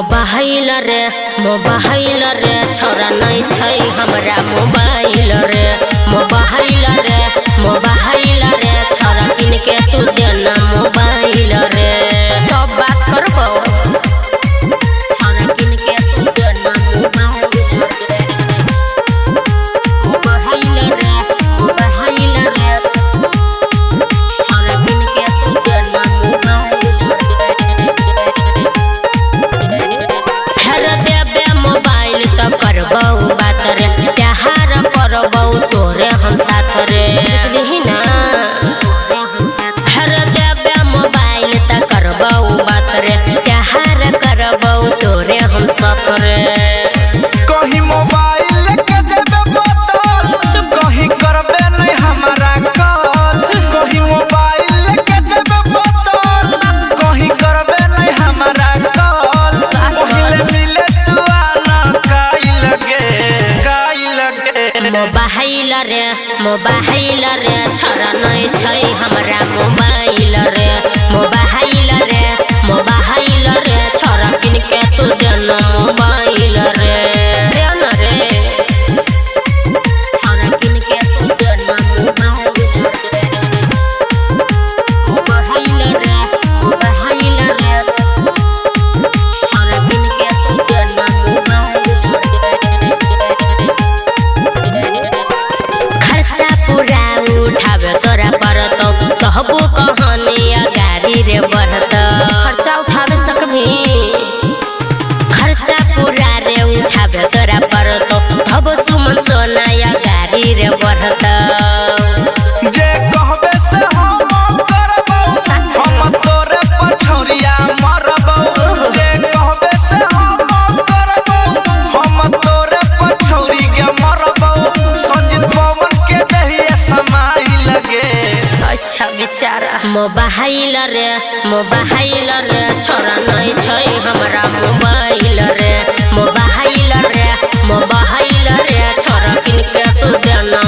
mobile रे छोरा नहीं छै हमरा मोबाइल रे छोरा किन के तू देना मोबाइल रे तब बात करबो छोरा किन के तू देना मोबाइल रे छोरा किन के तू देना मोबाइल करबौ बात रे प्यार करबौ तोरे हम साथ रे बुझलिही ना हर देबे मोबाइल त करबौ बात रे प्यार करबौ तोरे हम साथ रे कहीं मोबाइल के देबे बोतल कहीं करबे नहीं हमारा कॉल कहीं मोबाइल के देबे बोतल कहीं करबे नहीं हमारा कॉल पहिले मिले तू आना मोबाइल रे छोरा नहीं छै हमरा मोबाइल रे छोरा किन के तू देना मोबाइल रे देना रे छोरा किन के तू देना मोबाइल रे छोरा किन के तू देना मोबाइल पूरा उठावे तोरा परत कहबो कहानी गाड़ी रे बढ़त खर्चा उठावे सकबी खर्चा पूरा रे उठावे तोरा परत कहबो सुमन सोना गाड़ी रे बढ़त जे कहबे से हम करबौ हम तोरे पछौरिया मरबौ जे कहबे से हम करबौ हम तोरे पछौरी के मरबौ संजीत पवन के दहिया समाई लगे अच्छा बेचारा मोबाइल रे छोरा नहीं छै हमरा मोबाइल रे छोरा किन के तू देना